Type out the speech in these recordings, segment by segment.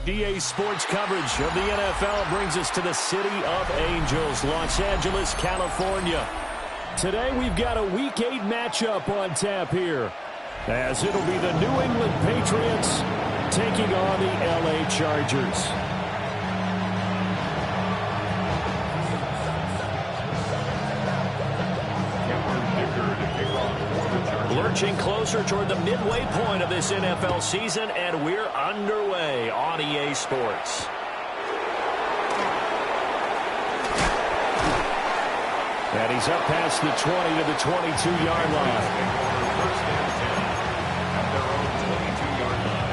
EA Sports coverage of the NFL brings us to the City of Angels, Los Angeles, California. Today we've got a Week 8 matchup on tap here, as it'll be the New England Patriots taking on the LA Chargers. Lurching closer toward the midway point of this NFL season, and we're underway on EA Sports. And he's up past the 20 to the 22-yard line. First and 10 at their own 22-yard line.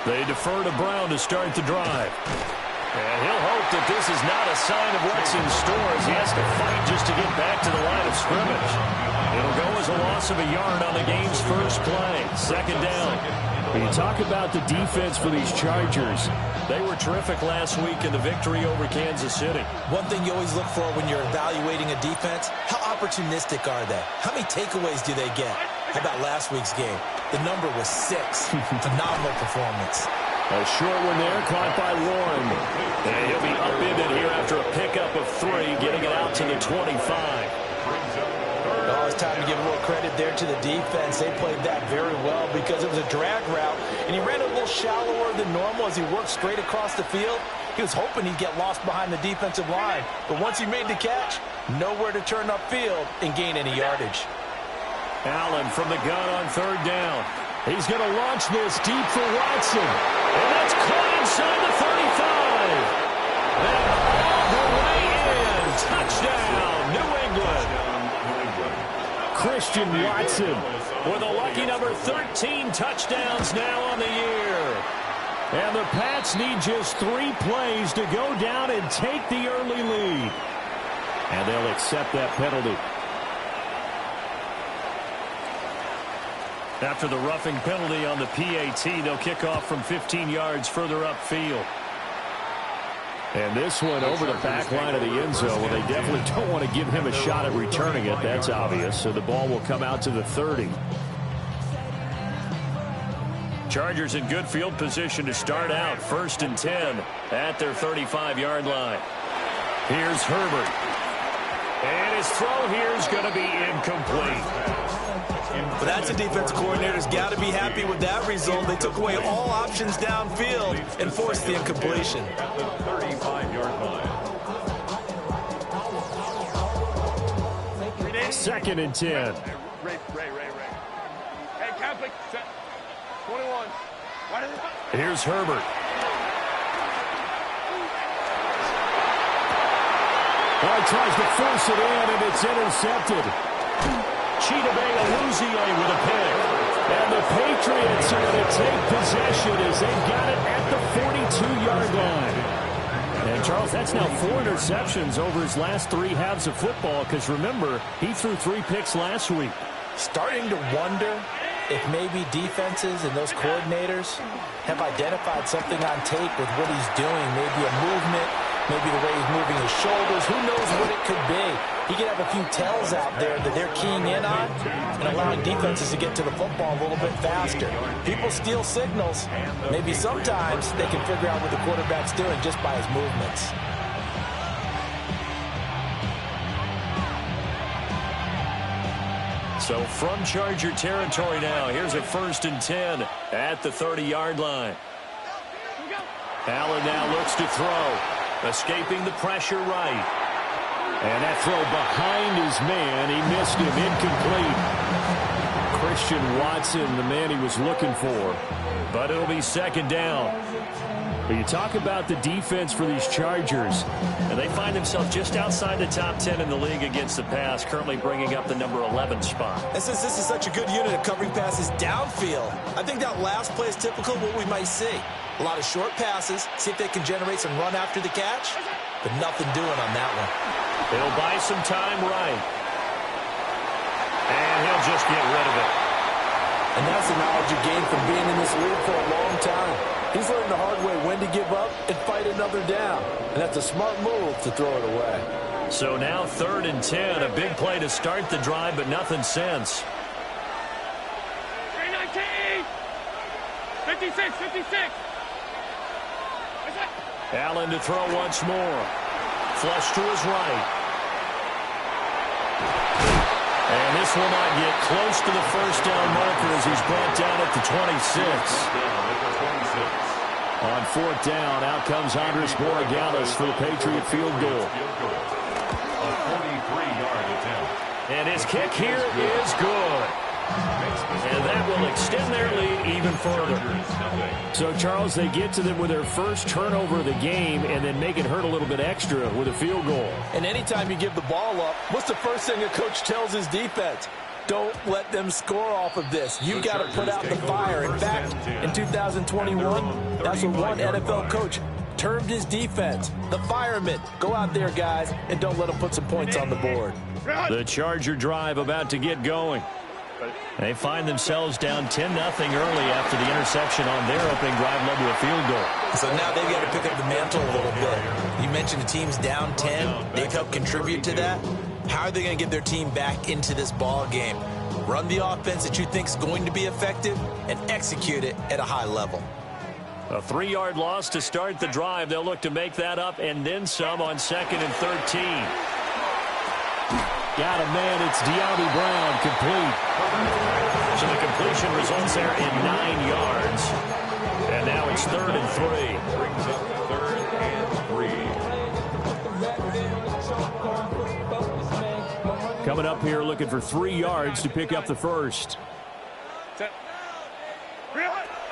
They defer to Brown to start the drive. And he'll hope that this is not a sign of what's in store as he has to fight just to get back to the line of scrimmage. It'll go as a loss of a yard on the game's first play. Second down. When you talk about the defense for these Chargers, they were terrific last week in the victory over Kansas City. One thing you always look for when you're evaluating a defense, how opportunistic are they? How many takeaways do they get? How about last week's game? The number was 6. Phenomenal performance. A short one there, caught by Warren. And he'll be upended here after a pickup of 3, getting it out to the 25. Oh, it's time to give a little credit there to the defense. They played that very well because it was a drag route, and he ran a little shallower than normal as he worked straight across the field. He was hoping he'd get lost behind the defensive line, but once he made the catch, nowhere to turn upfield and gain any yardage. Allen from the gun on third down. He's going to launch this deep for Watson. And that's caught inside the 35. And all the way in. Touchdown, New England. Christian Watson with a lucky number 13 touchdowns now on the year. And the Pats need just 3 plays to go down and take the early lead. And they'll accept that penalty. After the roughing penalty on the PAT, they'll kick off from 15 yards further upfield. And this one over the back line of the end zone. Well, they definitely don't want to give him a shot at returning it. That's obvious. So the ball will come out to the 30. Chargers in good field position to start out. 1st and 10 at their 35-yard line. Here's Herbert. And his throw here is going to be incomplete. But that's a defensive coordinator's got to be happy with that result. They took away all options downfield and forced the incompletion. At the 35-yard line. 2nd and 10. Ray. Hey, Catholic, 21. Here's Herbert. Well, he tries to force it in, and it's intercepted. Chidobe Awuzie with a pick. And the Patriots are going to take possession as they've got it at the 42-yard line. And, Charles, that's now 4 interceptions over his last 3 halves of football because, remember, he threw 3 picks last week. Starting to wonder if maybe defenses and those coordinators have identified something on tape with what he's doing, maybe a movement, maybe the way he's moving his shoulders. Who knows what it could be? He could have a few tells out there that they're keying in on and allowing defenses to get to the football a little bit faster. People steal signals. Maybe sometimes they can figure out what the quarterback's doing just by his movements. So from Charger territory now, here's a 1st and 10 at the 30-yard line. Allen now looks to throw, escaping the pressure right. And that throw behind his man, he missed him, incomplete. Christian Watson, the man he was looking for. But it'll be 2nd down. But you talk about the defense for these Chargers, and they find themselves just outside the top 10 in the league against the pass, currently bringing up the number 11 spot. And since this is such a good unit of covering passes downfield, I think that last play is typical of what we might see. A lot of short passes. See if they can generate some run after the catch. But nothing doing on that one. He'll buy some time right. And he'll just get rid of it. And that's the knowledge you gain from being in this league for a long time. He's learned the hard way when to give up and fight another down. And that's a smart move to throw it away. So now 3rd and 10. A big play to start the drive, but nothing since. 319! 56, 56! Allen to throw once more. Flush to his right. And this will not get close to the first down marker as he's brought down at the 26. On 4th down, out comes Andres Borregales for the Patriot field goal. A 43-yard attempt. And his kick here is good. And that will extend their lead even further. So, Charles, they get to them with their first turnover of the game and then make it hurt a little bit extra with a field goal. And anytime you give the ball up, what's the first thing a coach tells his defense? Don't let them score off of this. You've got to put out the fire. In fact, in 2021, that's what one NFL coach termed his defense. The firemen. Go out there, guys, and don't let them put some points on the board. The Charger drive about to get going. They find themselves down 10-0 early after the interception on their opening drive led to a field goal. So now they've got to pick up the mantle a little bit. You mentioned the team's down 10. They've helped contribute to that. How are they going to get their team back into this ball game? Run the offense that you think is going to be effective and execute it at a high level. A 3-yard loss to start the drive. They'll look to make that up and then some on 2nd and 13. Got a man. It's De'Ami Brown, complete. So the completion results there in 9 yards. And now it's 3rd and 3. Brings up 3rd and 3. Coming up here looking for 3 yards to pick up the first.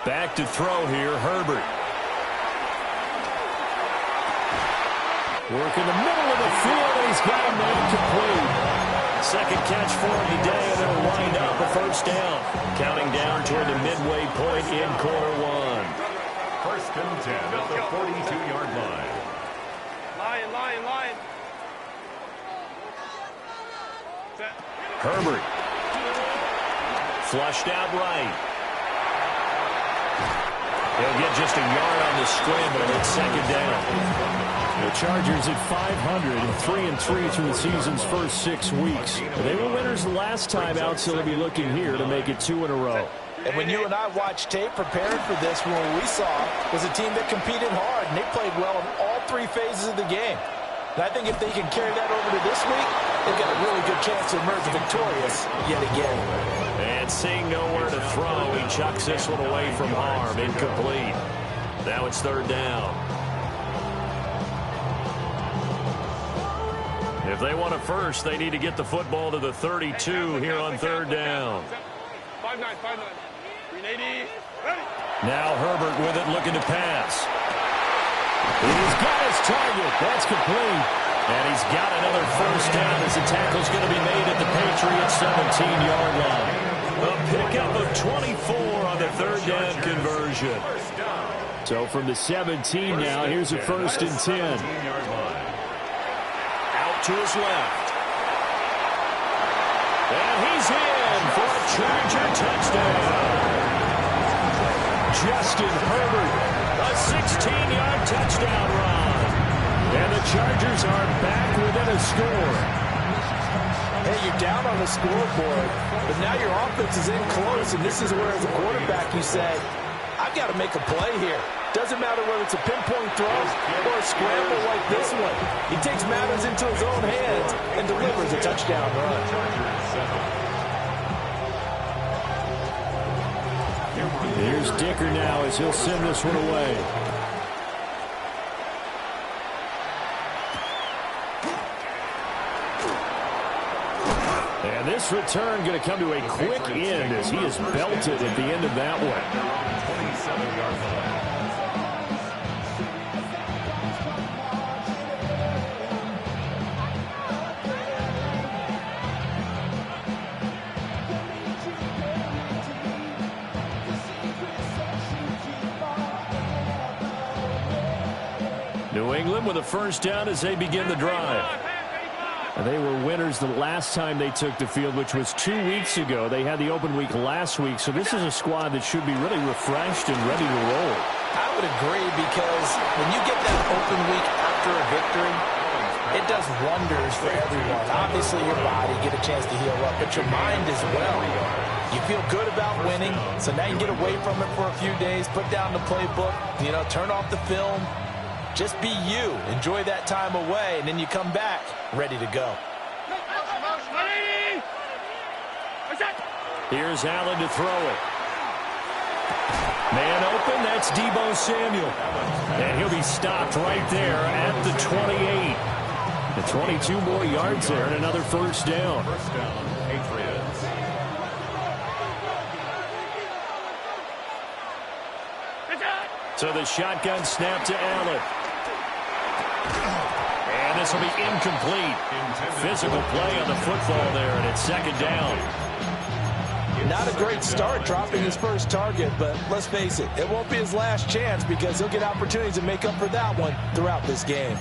Back to throw here, Herbert. Work in the middle of the field, and he's got a man complete. Second catch for him today, and they'll wind up a first down. Counting down toward the midway point in quarter 1. 1st and 10 at the 42-yard line. Lion. Herbert. Flushed out right. He'll get just a yard on the scramble, and it's 2nd down. The Chargers at 500 and 3-3 through the season's first 6 weeks. They were winners the last time out, so they'll be looking here to make it 2 in a row. And when you and I watched tape preparing for this, what we saw was a team that competed hard, and they played well in all 3 phases of the game. And I think if they can carry that over to this week, they've got a really good chance to emerge victorious yet again. And seeing nowhere to throw, he chucks this one away from harm. Incomplete. Now it's 3rd down. If they want a first, they need to get the football to the 32 here on 3rd down. 5-9, 380. Now Herbert with it, looking to pass. He's got his target. That's complete. And he's got another first down as the tackle's going to be made at the Patriots' 17-yard line. A pickup of 24 on the 3rd down conversion. So from the 17 now, here's a 1st and 10. To his left. And he's in for a Charger touchdown. Justin Herbert, a 16-yard touchdown run. And the Chargers are back within a score. Hey, you're down on the scoreboard, but now your offense is in close, and this is where, as a quarterback, you say, I've got to make a play here. Doesn't matter whether it's a pinpoint throw or a scramble like this one. He takes matters into his own hands and delivers a touchdown run. Here's Dicker now as he'll send this one away. And this return going to come to a quick end as he is belted at the end of that one. 27-yard line. New England with a first down as they begin the drive. And they were winners the last time they took the field, which was 2 weeks ago. They had the open week last week, so this is a squad that should be really refreshed and ready to roll. I would agree, because when you get that open week after a victory, it does wonders for everyone. Obviously, your body get a chance to heal up, but your mind as well. You feel good about winning, so now you get away from it for a few days, put down the playbook, turn off the film. Just be you. Enjoy that time away, and then you come back ready to go. Here's Allen to throw it. Man open, that's Deebo Samuel. And he'll be stopped right there at the 28. The 22 more yards there and another first down. First down, Patriots. So the shotgun snap to Allen. And this will be incomplete. Physical play on the football there, and it's second down. Not a great start dropping his first target, but let's face it, it won't be his last chance, because he'll get opportunities to make up for that one throughout this game.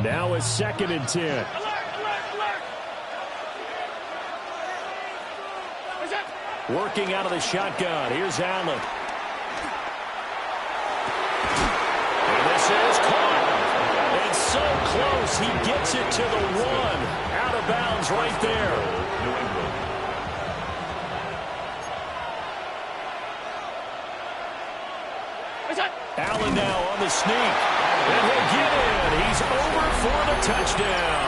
Now a 2nd and 10. Working out of the shotgun. Here's Allen. And this is caught. It's so close. He gets it to the 1. Out of bounds right there. Allen now on the sneak. And he'll get in. He's over for the touchdown.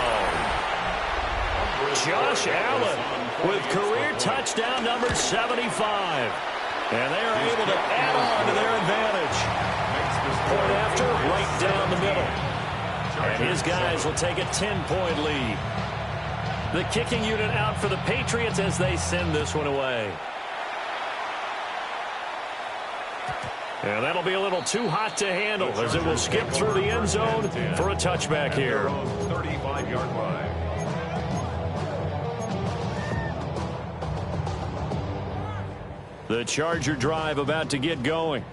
Josh Allen with career touchdown number 75. And they are able to add on to their advantage. Point after, right down the middle. And his guys will take a 10-point lead. The kicking unit out for the Patriots as they send this one away. And that'll be a little too hot to handle as it will skip through the end zone for a touchback here. 35-yard line. The Charger drive about to get going.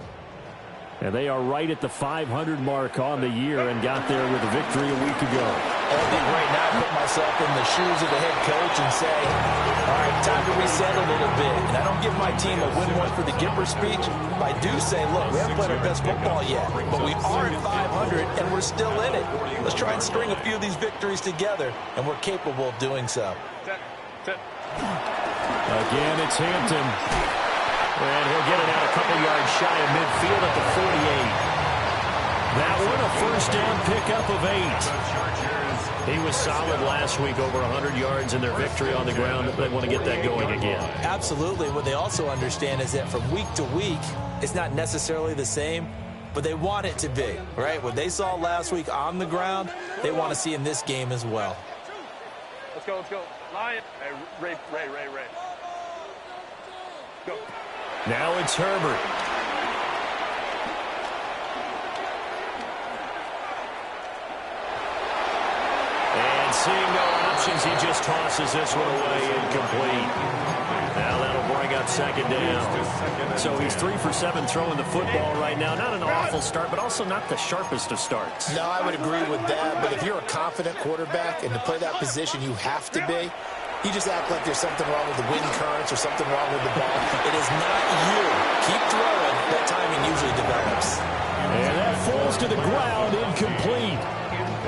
And they are right at the 500 mark on the year and got there with a victory a week ago. I think right now I put myself in the shoes of the head coach and say, all right, time to reset a little bit. And I don't give my team a win one for the Gipper speech, but I do say, look, we haven't played our best football yet, but we are at 500 and we're still in it. Let's try and string a few of these victories together, and we're capable of doing so. Again, it's Hampton. And he'll get it out a couple yards shy of midfield at the 48. That one, a first down pickup of 8. He was solid last week, over 100 yards in their victory on the ground. They want to get that going again. Absolutely. What they also understand is that from week to week, it's not necessarily the same, but they want it to be, right? What they saw last week on the ground, they want to see in this game as well. Let's go, let's go. Lion. Hey, Ray. Go. Now it's Herbert. And seeing no options, he just tosses this one away, incomplete. Now that'll bring up second down. So he's 3 for 7 throwing the football right now. Not an awful start, but also not the sharpest of starts. No, I would agree with that. But if you're a confident quarterback and to play that position, you have to be. You just act like there's something wrong with the wind currents or something wrong with the ball. It is not you. Keep throwing. That timing usually develops. And that falls to the ground, incomplete.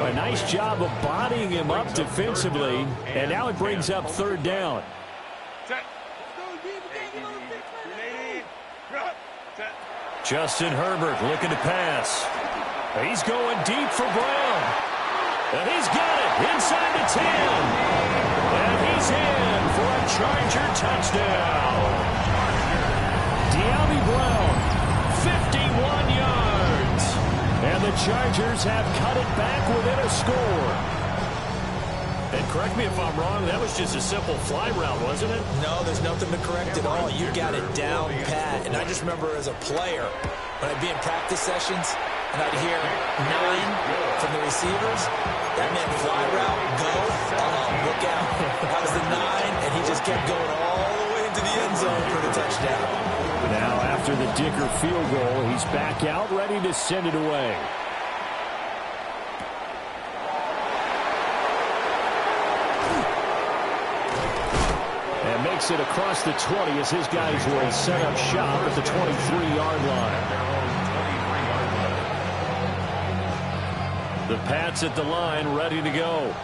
A nice job of bodying him up defensively. And now it brings up third down. Justin Herbert looking to pass. He's going deep for Brown. And he's got it inside the 10. And he's in for a Charger touchdown. De'Ami Brown, 51 yards. And the Chargers have cut it back within a score. And correct me if I'm wrong, that was just a simple fly route, wasn't it? No, there's nothing to correct at all. You got it down pat. And I just remember as a player, when I'd be in practice sessions, and I'd hear 9 from the receivers, that meant fly route, go, look out. That was the 9, and he just kept going all the way into into the end zone for the touchdown. Now, after the Dicker field goal, he's back out, ready to send it away. And makes it across the 20 as his guys will set up shop at the 23-yard line. The Pats at the line, ready to go.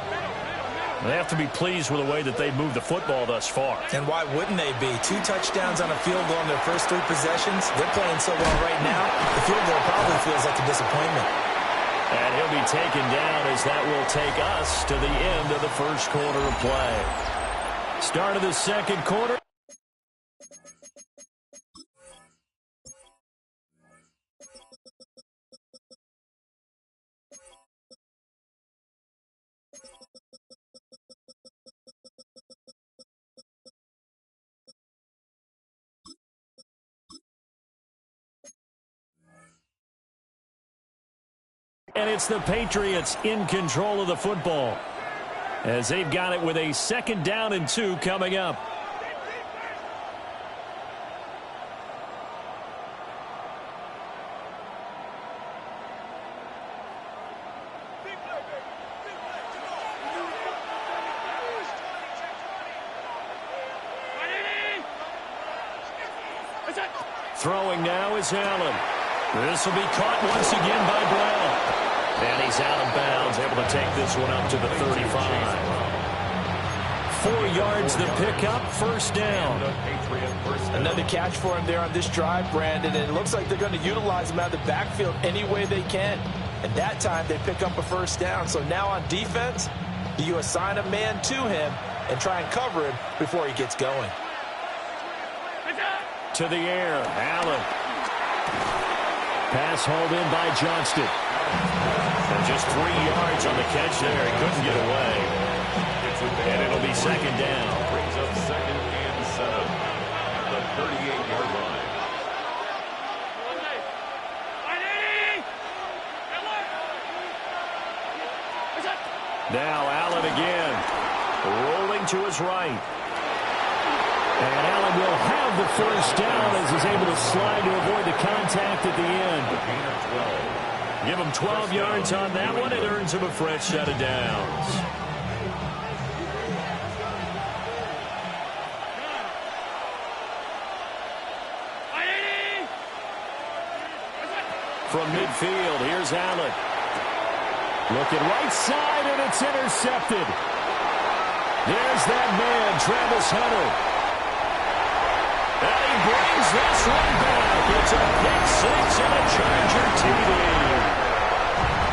They have to be pleased with the way that they've moved the football thus far. And why wouldn't they be? 2 touchdowns on a field goal in their first 3 possessions. They're playing so well right now, the field goal probably feels like a disappointment. And he'll be taken down as that will take us to the end of the first quarter of play. Start of the second quarter. And it's the Patriots in control of the football as they've got it with a 2nd down and 2 coming up. Throwing now is Allen. This will be caught once again by Brown. And he's out of bounds, able to take this one up to the 35. 4 yards the pickup, 1st down. Another catch for him there on this drive, Brandon, and it looks like they're going to utilize him out of the backfield any way they can. And that time they pick up a 1st down. So now on defense, you assign a man to him and try and cover him before he gets going. To the air, Allen. Pass hauled in by Johnston. And just 3 yards on the catch there. He couldn't get away. And it'll be 2nd down. Brings up 2nd and 7 at the 38-yard line. Now Allen again. Rolling to his right. And Allen will have the 1st down as he's able to slide to avoid the contact at the end. Give him 12 yards on that one. It earns him a fresh set of downs. From midfield, here's Allen. Looking right side, and it's intercepted. There's that man, Travis Hunter. And he brings this one back. It's a pick 6 and a Charger TD.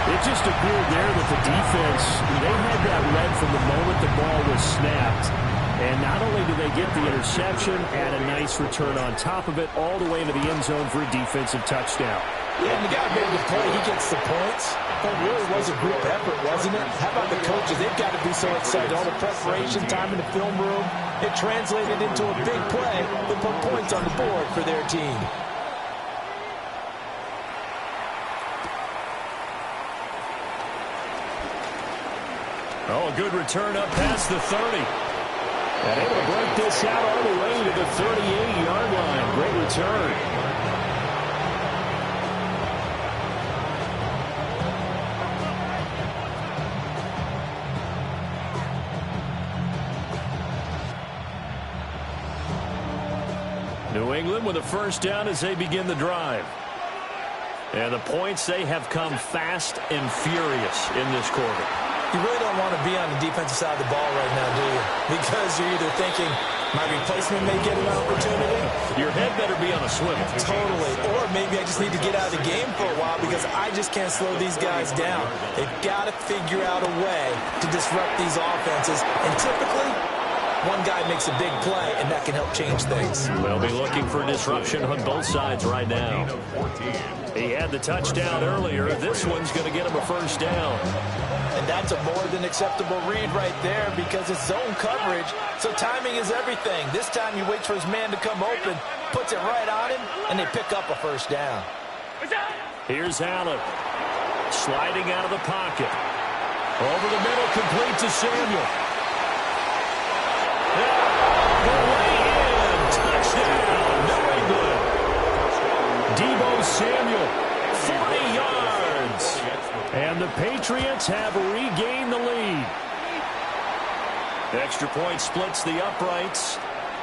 It just appeared there that the defense, they had that lead from the moment the ball was snapped. And not only did they get the interception, add a nice return on top of it, all the way into the end zone for a defensive touchdown. Yeah, and the guy made the play. He gets the points. That really was a group effort, wasn't it? How about the coaches? They've got to be so excited. All the preparation, time in the film room, it translated into a big play that put points on the board for their team. Oh, a good return up past the 30. And able to break this out all the way to the 38-yard line. Great return. New England with a 1st down as they begin the drive. And the points, they have come fast and furious in this quarter. You really don't want to be on the defensive side of the ball right now, do you? Because you're either thinking, my replacement may get an opportunity. Your head better be on a swivel. Totally. Or maybe I just need to get out of the game for a while because I just can't slow these guys down. They've got to figure out a way to disrupt these offenses. And typically, one guy makes a big play, and that can help change things. They'll be looking for disruption on both sides right now. He had the touchdown earlier. This one's going to get him a 1st down. And that's a more than acceptable read right there because it's zone coverage, so timing is everything. This time he waits for his man to come open, puts it right on him, and they pick up a 1st down. Here's Allen. Sliding out of the pocket. Over the middle, complete to Samuel. The way in, Patriots have regained the lead. Extra point splits the uprights,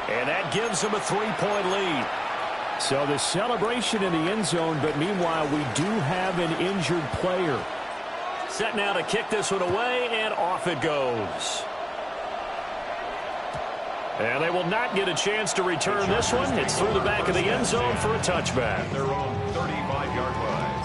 and that gives them a 3-point lead. So the celebration in the end zone, but meanwhile, we do have an injured player. Set now to kick this one away, and off it goes. And they will not get a chance to return this one. It's through the back of the end zone for a touchback. Their own 35-yard line.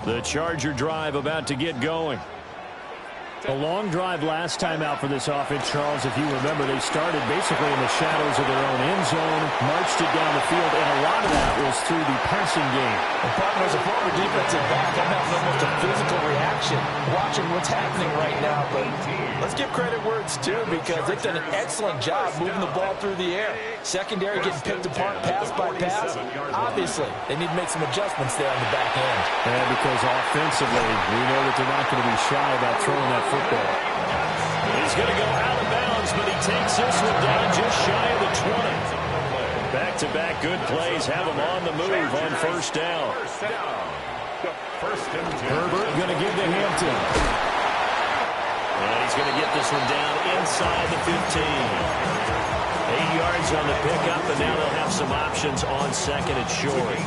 The Charger drive about to get going. A long drive last time out for this offense, Charles. If you remember, they started basically in the shadows of their own end zone, marched it down the field, and a lot of that was through the passing game. And partner, as a former defensive back, I'm having almost a physical reaction watching what's happening right now. But let's give credit where it's due, because they've done an excellent job moving the ball through the air. Secondary getting picked apart pass by pass. Obviously, they need to make some adjustments there on the back end. And because offensively, we know that they're not going to be shy about throwing that football. He's going to go out of bounds, but he takes this one down just shy of the 20. Back-to-back good plays have him on the move on first down. Herbert going to give to Hampton. And he's going to get this one down inside the 15. 8 yards on the pickup, and now they'll have some options on second and short.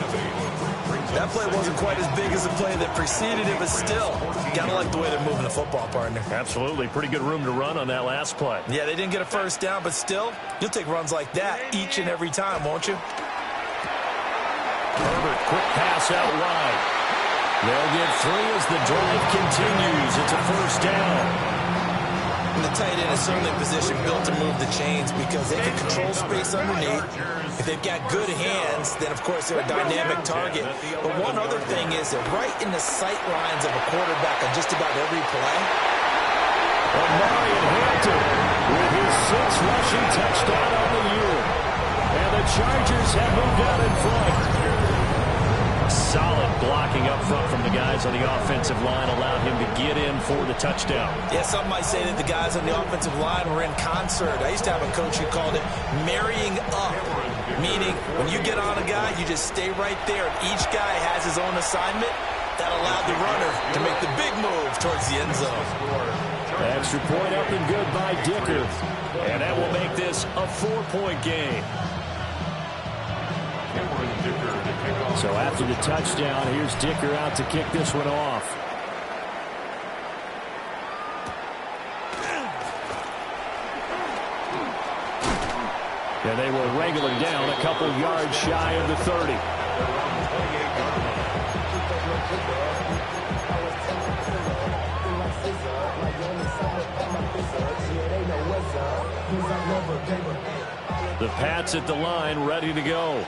That play wasn't quite as big as the play that preceded it, but still, gotta like the way they're moving the football, partner. Absolutely. Pretty good room to run on that last play. Yeah, they didn't get a first down, but still, you'll take runs like that each and every time, won't you? Herbert, quick pass out wide. They'll get 3 as the drive continues. It's a first down. And the tight end is certainly a position built to move the chains, because they can control space underneath. If they've got good hands, then of course they're a dynamic target. But one other thing is they're right in the sight lines of a quarterback on just about every play. Amari Hampton with his 6th rushing touchdown on the year. And the Chargers have moved out in front. Solid blocking up front from the guys on the offensive line allowed him to get in for the touchdown. Yeah, some might say that the guys on the offensive line were in concert. I used to have a coach who called it marrying up, meaning when you get on a guy, you just stay right there. Each guy has his own assignment. That allowed the runner to make the big move towards the end zone. Extra point up and good by Dicker. And that will make this a 4-point game. So after the touchdown, here's Dicker out to kick this one off. And they will wrangle him down a couple yards shy of the 30. The Pats at the line, ready to go.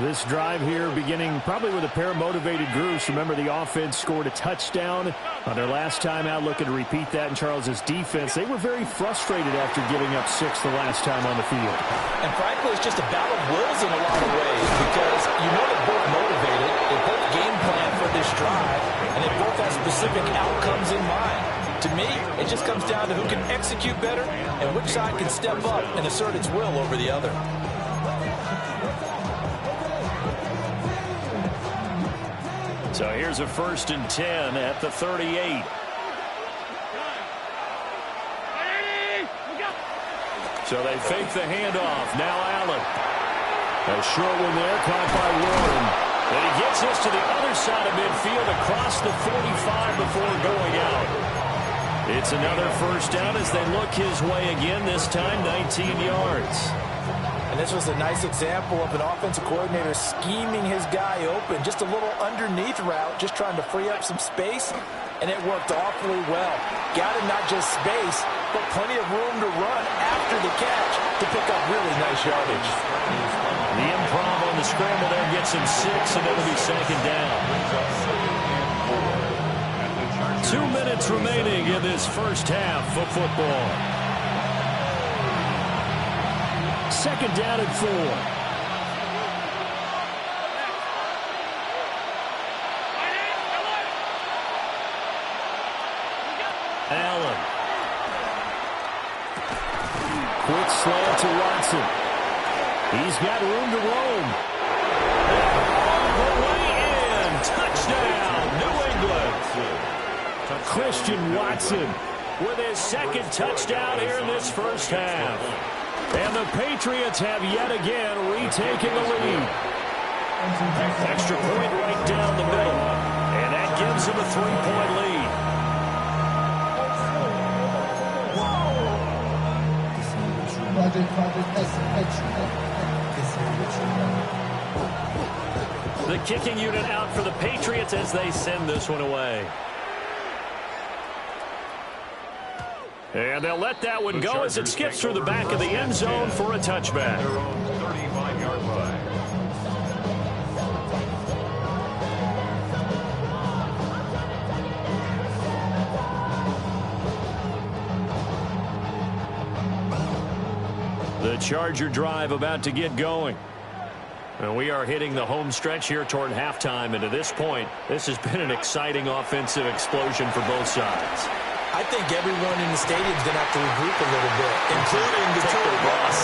This drive here beginning probably with a pair of motivated groups. Remember, the offense scored a touchdown on their last time out, looking to repeat that in Charles's defense. They were very frustrated after giving up 6 the last time on the field. And frankly, it's just a battle of wills in a lot of ways, because you know they're both motivated, they both game plan for this drive, and they both have specific outcomes in mind. To me, it just comes down to who can execute better and which side can step up and assert its will over the other. So here's a 1st and 10 at the 38. So they fake the handoff. Now Allen. A short one there, caught by Warren. And he gets this to the other side of midfield across the 45 before going out. It's another first down as they look his way again, this time 19 yards. And this was a nice example of an offensive coordinator scheming his guy open. Just a little underneath route, just trying to free up some space, and it worked awfully well. Got him not just space, but plenty of room to run after the catch to pick up really nice yardage. The improv on the scramble there gets him 6, and it'll be 2nd down. 2 minutes remaining in this first half of football. 2nd down and 4. Allen to Watson. He's got room to roam. All the way in. Touchdown, New England. Christian Watson with his second touchdown here in this first half. And the Patriots have yet again retaken the lead. Extra point right down the middle. And that gives them a 3-point lead. The kicking unit out for the Patriots as they send this one away. And they'll let that one go as it skips through the back of the end zone for a touchback. Their own 35-yard line. The Charger drive about to get going. And we are hitting the home stretch here toward halftime. And to this point, this has been an exciting offensive explosion for both sides. I think everyone in the stadium is going to have to regroup a little bit, including the tour bus.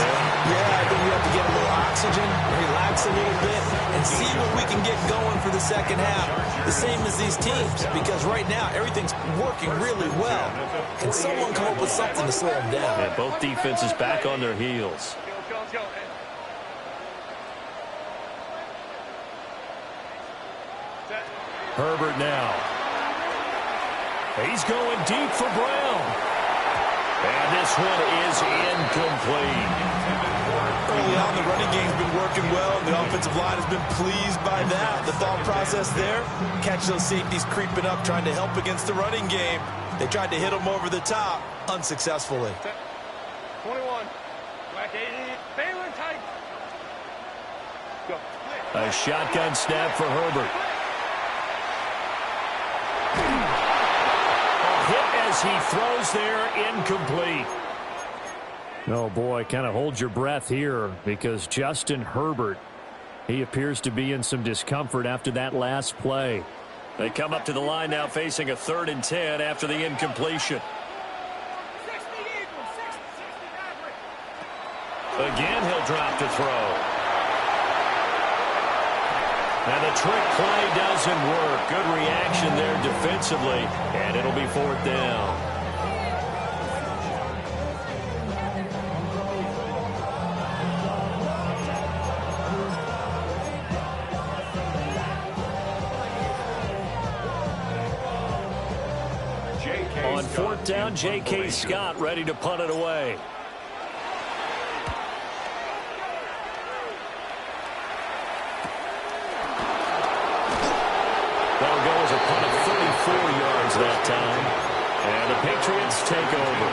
Yeah, I think we have to get a little oxygen, relax a little bit, and see what we can get going for the second half. The same as these teams, because right now everything's working really well. Can someone come up with something to slow them down? And both defenses back on their heels. Let's go. Herbert now. He's going deep for Brown. And this one is incomplete. Early on, the running game's been working well, and the offensive line has been pleased by that. The thought process there, catch those safeties creeping up, trying to help against the running game. They tried to hit them over the top, unsuccessfully. 21. Back 80. Baylor tight. Go. A shotgun snap for Herbert. Hit as he throws there, incomplete. Oh, boy, kind of hold your breath here because Justin Herbert, he appears to be in some discomfort after that last play. They come up to the line now facing a 3rd and 10 after the incompletion. Again, he'll drop to throw. And the trick play doesn't work. Good reaction there defensively, and it'll be 4th down. On 4th down, J.K. Scott ready to punt it away. That'll go as a punt of 34 yards that time. And the Patriots take over.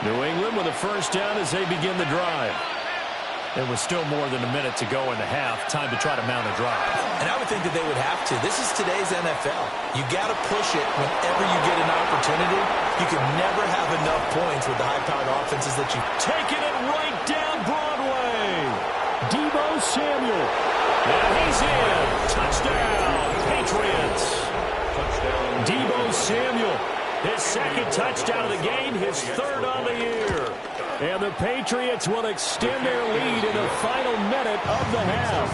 New England with a first down as they begin the drive. There was still more than a minute to go in the half. Time to try to mount a drive. And I would think that they would have to. This is today's NFL. You got to push it whenever you get an opportunity. You can never have enough points with the high-powered offenses that you... Taking it right down Broadway. Deebo Samuel. And he's in. Touchdown, Patriots. Touchdown. Deebo Samuel. His second touchdown of the game, his 3rd on the year. And the Patriots will extend their lead in the final minute of the half.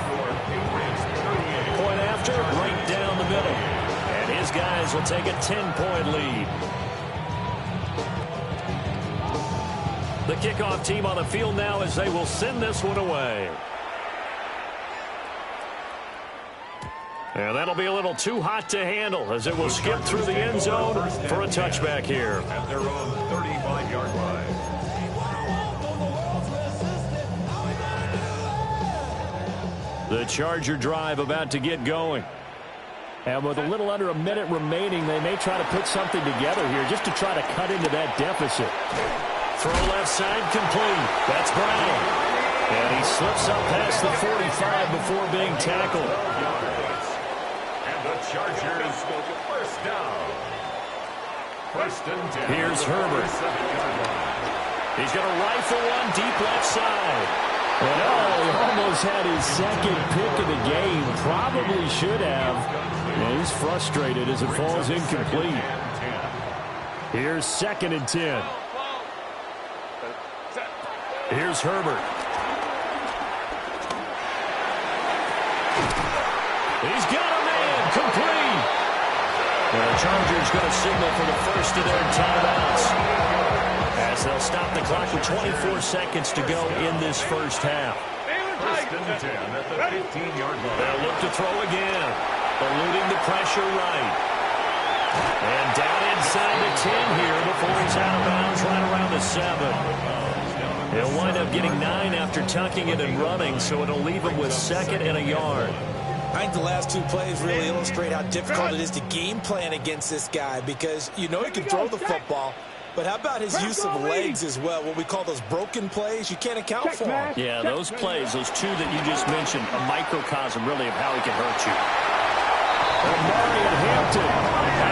Point after, right down the middle. And his guys will take a 10-point lead. The kickoff team on the field now as they will send this one away. And that'll be a little too hot to handle as it will skip through the end zone for a touchback here. At their own 35-yard line. The Charger drive about to get going. And with a little under a minute remaining, they may try to put something together here just to try to cut into that deficit. Throw left side complete. That's Brown. And he slips up past the 45 before being tackled. And the Chargers first down. First and 10. Here's Herbert. He's going to rifle one deep left side. And he almost had his second pick of the game. Probably should have. And he's frustrated as it falls incomplete. Here's 2nd and 10. Here's Herbert. He's got a man. Complete. The Chargers going to signal for the first of their timeouts, as they'll stop the clock with 24 seconds to go in this first half. 1st and 10 at the 15-yard line. They'll look to throw again, eluding the pressure right. And down inside the 10 here before he's out of bounds right around the 7. He'll wind up getting 9 after tucking it and running, so it'll leave him with 2nd and a yard. I think the last 2 plays really illustrate how difficult it is to game plan against this guy, because you know he can throw the football, but how about his use of legs as well, what we call those broken plays? You can't account for them. Yeah, those plays, those 2 that you just mentioned, a microcosm really of how he can hurt you. Marion Hampton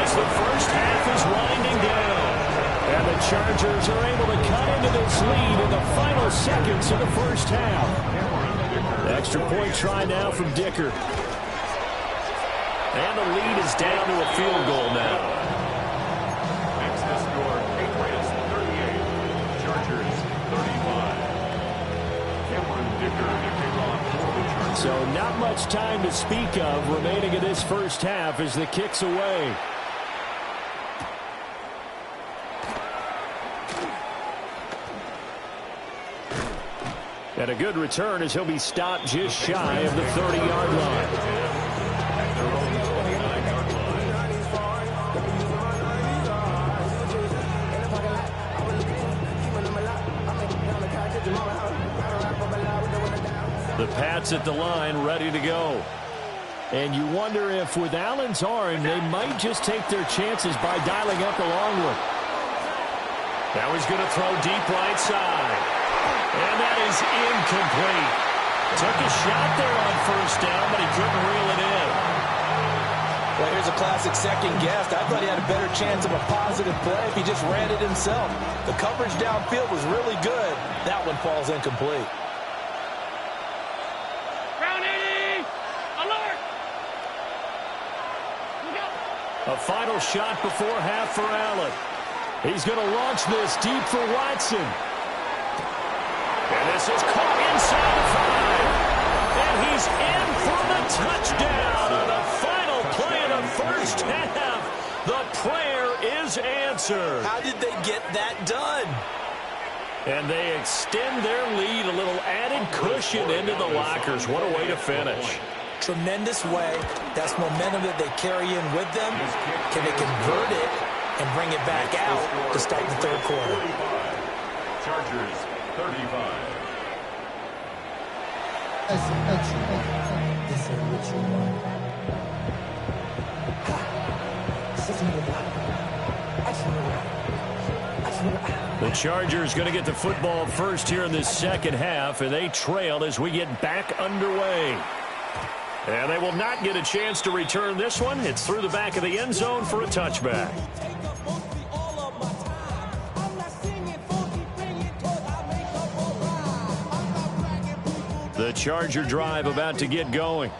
as the first half is winding down. And the Chargers are able to cut into this lead in the final seconds of the first half. Extra point try now from Dicker. And the lead is down to a field goal now. Makes the score Patriots 38, Chargers 35. Cameron Dicker to kick off for the Chargers. So not much time to speak of remaining in this first half as the kick's away. And a good return as he'll be stopped just shy of the 30-yard line. The Pats at the line, ready to go. And you wonder if with Allen's arm, they might just take their chances by dialing up the long one. Now he's going to throw deep right side. And that is incomplete. Took a shot there on first down, but he couldn't reel it in. Well, here's a classic second guess. I thought he had a better chance of a positive play if he just ran it himself. The coverage downfield was really good. That one falls incomplete. A final shot before half for Allen. He's going to launch this deep for Watson. And this is caught inside the 5. And he's in for the touchdown on the final play of the first half. The prayer is answered. How did they get that done? And they extend their lead, a little added cushion into the lockers. What a way to finish. Tremendous way. That's momentum that they carry in with them. Can they convert it and bring it back out to start the third quarter? Chargers 35. The Chargers going to get the football first here in this second half, and they trail as we get back underway. And they will not get a chance to return this one. It's through the back of the end zone for a touchback. The Charger drive about to get going.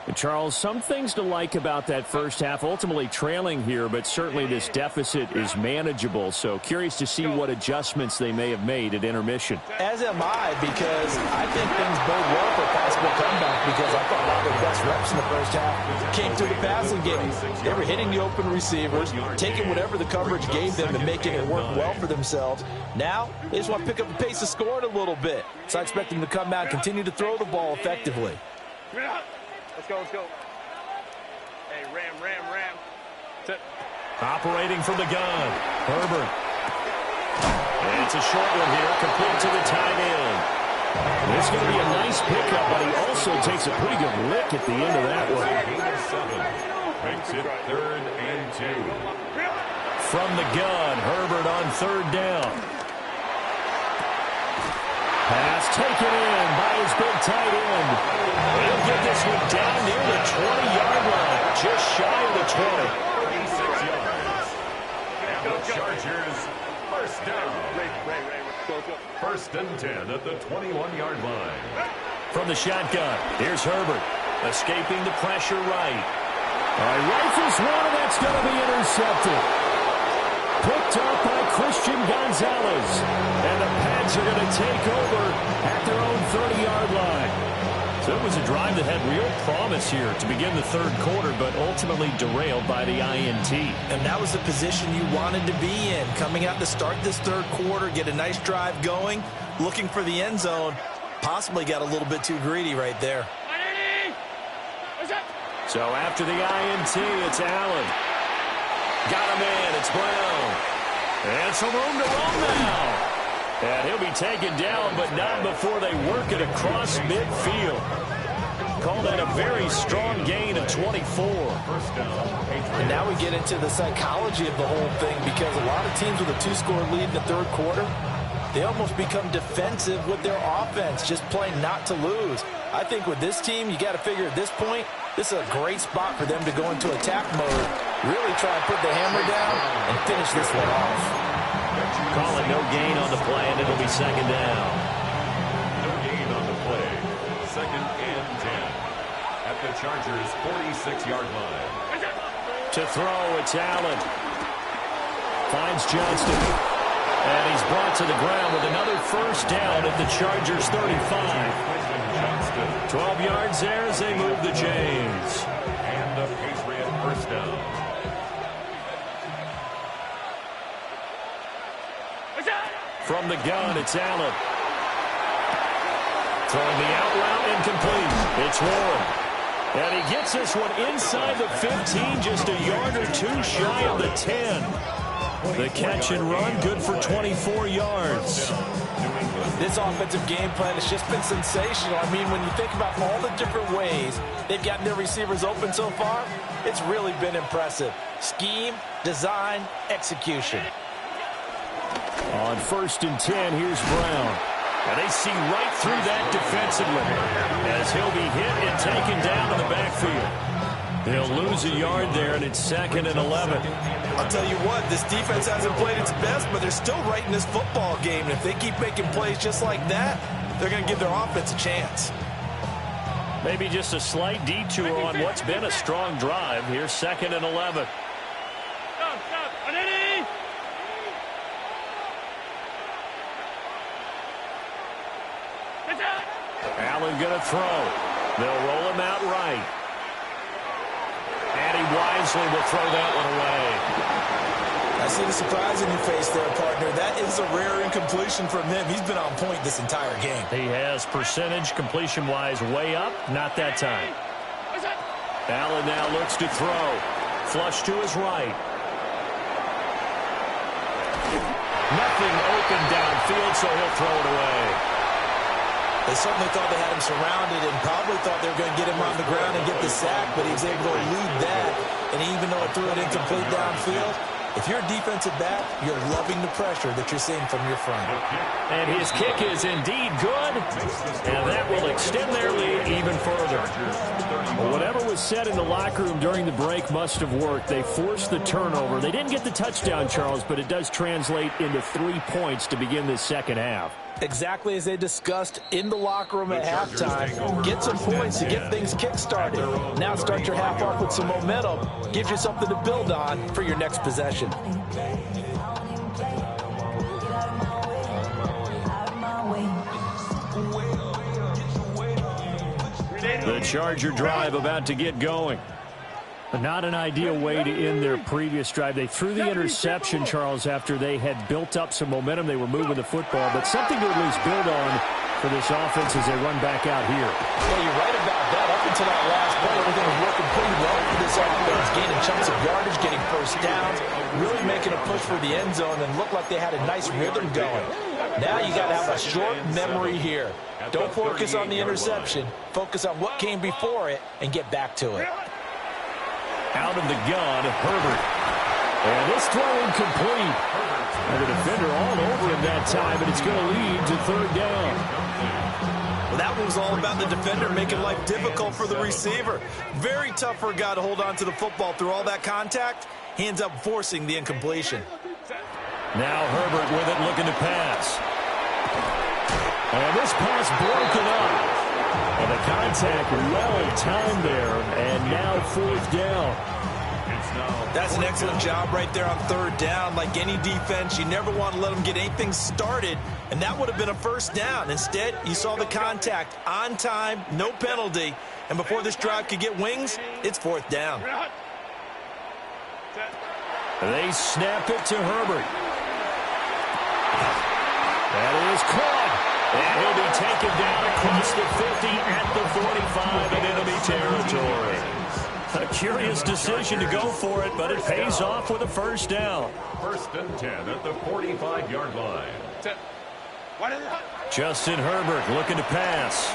And Charles, some things to like about that first half. Ultimately trailing here, but certainly this deficit is manageable. So curious to see what adjustments they may have made at intermission. As am I, because I think things bode well for a possible comeback, because I thought a lot of their best reps in the first half came through the passing game. They were hitting the open receivers, taking whatever the coverage gave them and making it work well for themselves. Now, they just want to pick up the pace of scoring a little bit. So I expect them to come out and continue to throw the ball effectively. Let's go, let's go. Hey, ram. Tip. Operating from the gun, Herbert. And it's a short one here, complete to the tight end. It's going to be a nice pickup, but he also takes a pretty good lick at the end of that one. Makes it 3rd and 2. From the gun, Herbert on 3rd down. Pass taken in by his big tight end. He'll get this one down near the 20-yard line, just shy of the 20. 36 yards. And the Chargers first down. First and 10 at the 21-yard line. From the shotgun, here's Herbert, escaping the pressure right. Rifles one, and that's going to be intercepted. picked up by Christian Gonzalez. And the Pats are going to take over at their own 30-yard line. So it was a drive that had real promise here to begin the third quarter, but ultimately derailed by the INT. And that was the position you wanted to be in. Coming out to start this third quarter, get a nice drive going, looking for the end zone. Possibly got a little bit too greedy right there. So after the INT, it's Allen. Got him in. It's Brown. And some room to run now. And he'll be taken down, but not before they work it across midfield. Call that a very strong gain of 24. And now we get into the psychology of the whole thing, because a lot of teams with a 2-score lead in the third quarter, they almost become defensive with their offense, just playing not to lose. I think with this team, you got to figure at this point, this is a great spot for them to go into attack mode, really try and put the hammer down and finish this one off. Call it no gain on the play, and it'll be second down. No gain on the play. Second and 10 at the Chargers' 46-yard line. To throw, it's Allen. Finds Johnston. And he's brought to the ground with another first down at the Chargers' 35. 12 yards there as they move the chains. And the Patriot first down. From the gun, it's Allen. Throwing the out route, incomplete. It's Warren. And he gets this one inside the 15, just a yard or two shy of the 10. The catch and run, good for 24 yards. This offensive game plan has just been sensational. I mean, when you think about all the different ways they've gotten their receivers open so far, it's really been impressive. Scheme, design, execution. On 1st and 10, here's Brown. And they see right through that defensively as he'll be hit and taken down in the backfield. They'll lose a yard there, and it's 2nd and 11. I'll tell you what, this defense hasn't played its best, but they're still right in this football game. And if they keep making plays just like that, they're going to give their offense a chance. Maybe just a slight detour on what's been a strong drive. Here's 2nd and 11. Allen going to throw. They'll roll him out right. And he wisely will throw that one away. I see the surprise in your face there, partner. That is a rare incompletion from him. He's been on point this entire game. He has percentage completion-wise way up. Not that time. Allen now looks to throw. Flush to his right. Nothing open downfield, so he'll throw it away. They certainly thought they had him surrounded and probably thought they were going to get him on the ground and get the sack, but he was able to elude that. And even though it threw it incomplete downfield, if you're a defensive back, you're loving the pressure that you're seeing from your front. And his kick is indeed good, and that will extend their lead even further. Well, whatever was said in the locker room during the break must have worked. They forced the turnover. They didn't get the touchdown, Charles, but it does translate into 3 points to begin this second half. Exactly as they discussed in the locker room at halftime. Get some points to get things kick-started. Now start your half off with some momentum. Gives you something to build on for your next possession. The Charger drive about to get going. But not an ideal way to end their previous drive. They threw the interception, Charles, after they had built up some momentum. They were moving the football, but something to at least build on for this offense as they run back out here. Yeah, you're right about that. Up until that last play, everything was working pretty well for this offense, gaining chunks of yardage, getting first downs, really making a push for the end zone, and looked like they had a nice rhythm going. Now you got to have a short memory here. Don't focus on the interception. Focus on what came before it and get back to it. Out of the gun, Herbert. And this throw incomplete. And the defender all over him that time, and it's going to lead to third down. Well, that one was all about the defender making life difficult for the receiver. Very tough for a guy to hold on to the football through all that contact. He ends up forcing the incompletion. Now Herbert with it, looking to pass. And this pass broken up. And the contact well timed there, and now fourth down. That's an excellent job right there on third down. Like any defense, you never want to let them get anything started, and that would have been a first down. Instead, you saw the contact on time, no penalty, and before this drive could get wings, it's fourth down. They snap it to Herbert. That is caught. And he'll be taken down across the 50 at the 45 and enemy territory. A curious decision to go for it, but it pays off with a first down. First and 10 at the 45-yard line. Justin Herbert looking to pass.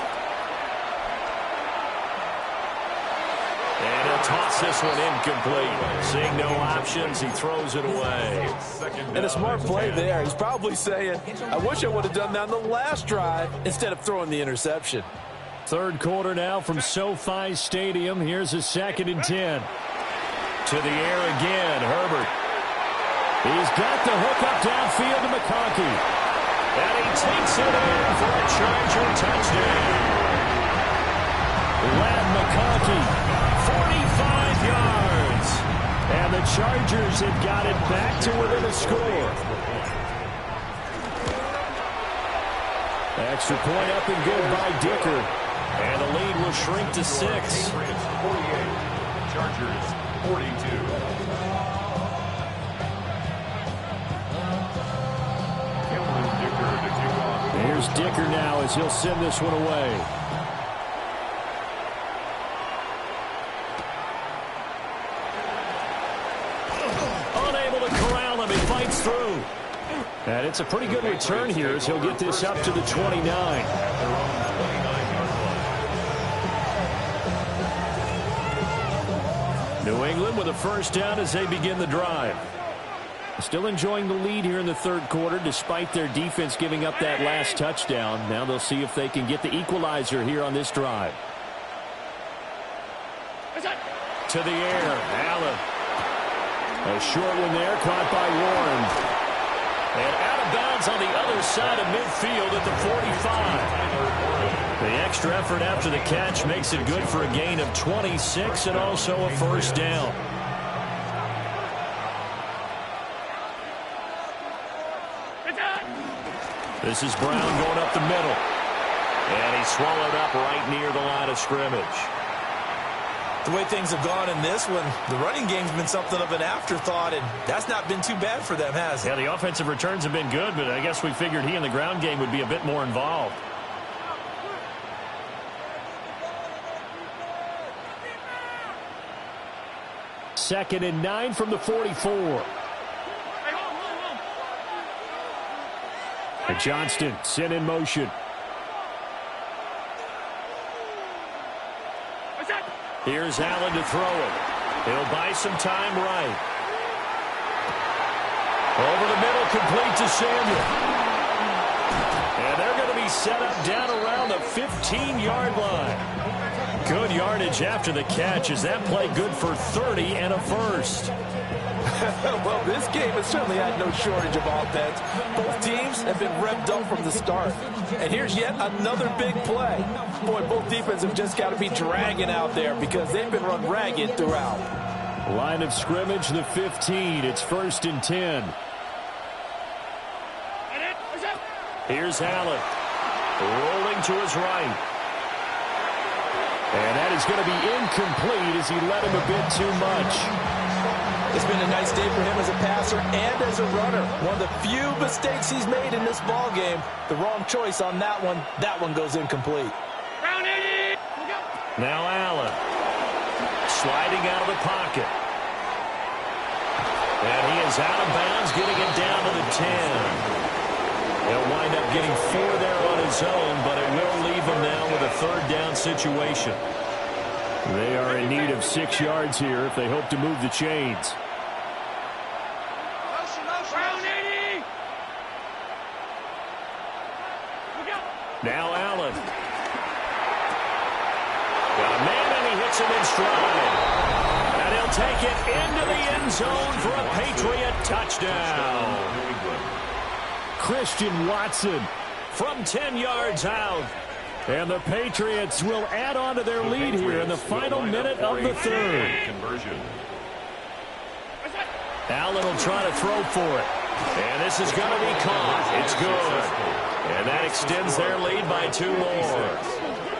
And he'll toss this one incomplete. Seeing no options, he throws it away. And a smart play there. He's probably saying, I wish I would have done that on the last drive instead of throwing the interception. Third quarter now from SoFi Stadium. Here's a 2nd and 10. To the air again, Herbert. He's got the hook up downfield to McConkey. And he takes it in for a Charger touchdown. Lad McConkey, 45 yards. And the Chargers have got it back to within a score. Extra point up and good by Dicker. And the lead will shrink to 6. Patriots 48, Chargers 42. Here's Dicker now as he'll send this one away. Unable to corral him. He fights through. And it's a pretty good return here as he'll get this up to the 29. New England with a first down as they begin the drive. Still enjoying the lead here in the third quarter despite their defense giving up that last touchdown. Now they'll see if they can get the equalizer here on this drive. To the air, Allen. A short one there, caught by Warren. And out of bounds on the other side of midfield at the 45. The extra effort after the catch makes it good for a gain of 26 and also a first down. This is Brown going up the middle. And he's swallowed up right near the line of scrimmage. The way things have gone in this one, the running game's been something of an afterthought, and that's not been too bad for them, has it? Yeah, the offensive returns have been good, but I guess we figured he in the ground game would be a bit more involved. Second and 9 from the 44. And Johnston sent in motion. Here's Allen to throw it. He'll buy some time right. Over the middle, complete to Samuel. And they're going to be set up down around the 15-yard line. Good yardage after the catch. Is that play good for 30 and a first? Well, this game has certainly had no shortage of offense. Both teams have been revved up from the start. And here's yet another big play. Boy, both defenses have just got to be dragging out there because they've been run ragged throughout. Line of scrimmage, the 15. It's 1st and 10. Here's Allen. Rolling to his right. And that is going to be incomplete as he let him a bit too much. It's been a nice day for him as a passer and as a runner. One of the few mistakes he's made in this ball game. The wrong choice on that one. That one goes incomplete. Now Allen. Sliding out of the pocket. And he is out of bounds, getting it down to the 10. He'll wind up getting 4 there on his own, but it will leave him now with a third down situation. They are in need of 6 yards here if they hope to move the chains. Now Allen. Got a man and he hits him in stride. And he'll take it into the end zone for a Patriot touchdown. Christian Watson from 10 yards out. And the Patriots will add on to their lead here in the final minute of the third. Allen will try to throw for it. And this is going to be caught. It's good. And that extends their lead by 2 more.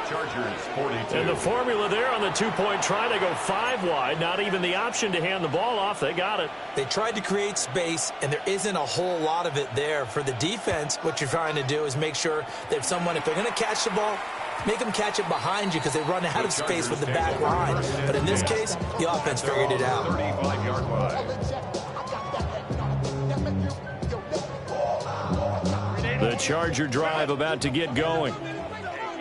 Chargers 42. And the formula there on the two-point try to go 5 wide. Not even the option to hand the ball off. They got it. They tried to create space, and there isn't a whole lot of it there. For the defense, what you're trying to do is make sure that if they're going to catch the ball, make them catch it behind you because they run out of space with the back line. But in this case, the offense figured it out. 35-yard line. The Charger drive about to get going.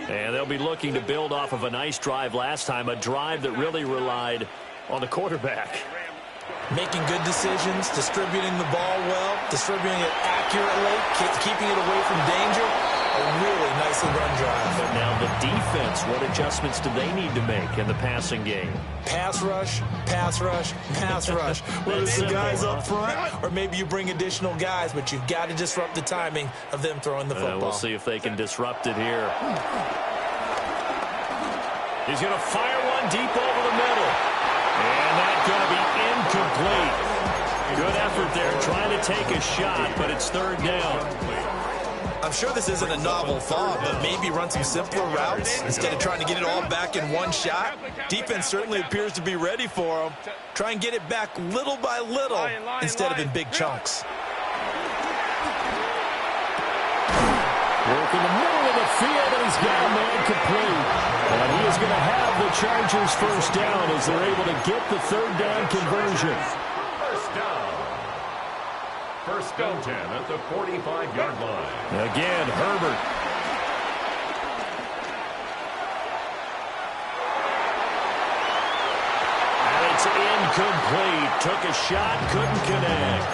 And they'll be looking to build off of a nice drive last time, a drive that really relied on the quarterback. Making good decisions, distributing the ball well, distributing it accurately, keeping it away from danger. A really nicely run drive. But now the defense, what adjustments do they need to make in the passing game? Pass rush, pass rush, pass rush. Whether it's the guys up front or maybe you bring additional guys, but you've got to disrupt the timing of them throwing the football. We'll see if they can disrupt it here. He's going to fire one deep over the middle. And that's going to be incomplete. Good effort there trying to take a shot, but it's 3rd down. I'm sure this isn't a novel thought, but maybe run some simpler routes instead of trying to get it all back in one shot. Defense certainly appears to be ready for them. Try and get it back little by little instead of in big chunks. Work in the middle of the field, and he's got a man complete. And he is going to have the Chargers 1st down as they're able to get the 3rd down conversion. 1st down 10 at the 45-yard line. Again, Herbert. And it's incomplete. Took a shot, couldn't connect.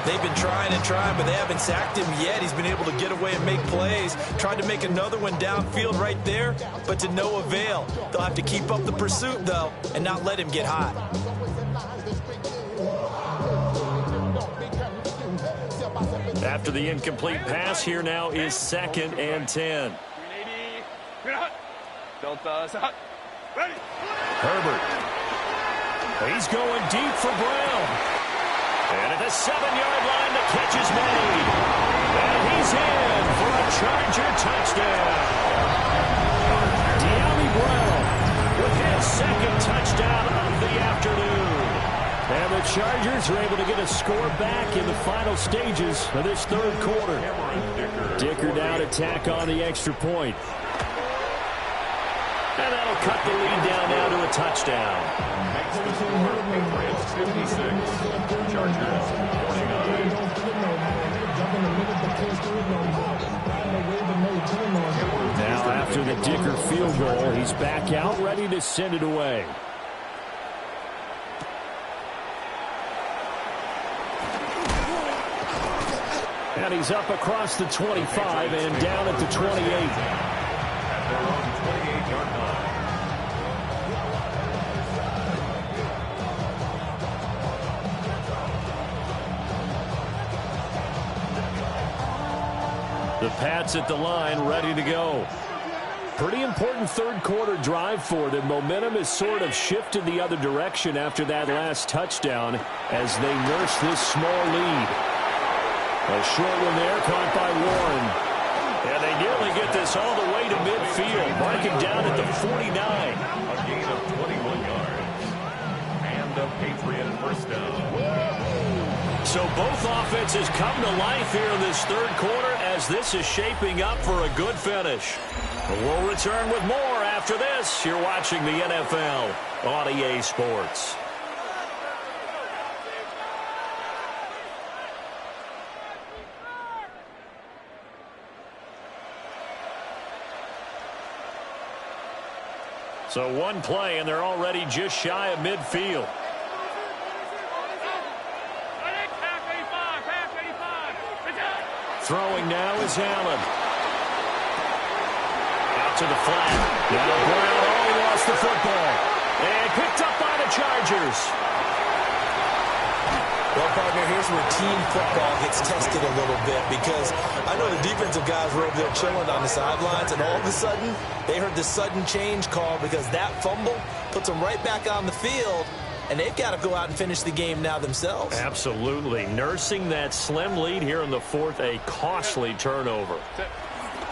They've been trying and trying, but they haven't sacked him yet. He's been able to get away and make plays. Tried to make another one downfield right there, but to no avail. They'll have to keep up the pursuit, though, and not let him get hot. After the incomplete pass, here now is 2nd and 10. Herbert. He's going deep for Brown. And at the 7-yard line, the catch is made. And he's in for a Charger touchdown. De'Ami Brown with his 2nd touchdown of the afternoon. And the Chargers are able to get a score back in the final stages of this 3rd quarter. Dicker now to tack on the extra point. And that'll cut the lead down now to a touchdown. Makes the score Patriots 56, Chargers 49. Now after the Dicker field goal, he's back out ready to send it away. And he's up across the 25 and down at the 28. At their own 28-yard line. The Pats at the line, ready to go. Pretty important 3rd quarter drive for them. Momentum has sort of shifted the other direction after that last touchdown as they nurse this small lead. A short one there, caught by Warren. And they nearly get this all the way to midfield, marking down at the 49. A gain of 21 yards. And a Patriot 1st down. So both offenses come to life here in this 3rd quarter as this is shaping up for a good finish. We'll return with more after this. You're watching the NFL on EA Sports. So one play, and they're already just shy of midfield. Throwing now is Allen. Out to the flat. Now Brown lost the football. And picked up by the Chargers. Well, partner, here's where team football gets tested a little bit because I know the defensive guys were over there chilling on the sidelines, and all of a sudden, they heard the sudden change call because that fumble puts them right back on the field, and they've got to go out and finish the game now themselves. Absolutely. Nursing that slim lead here in the fourth, a costly turnover.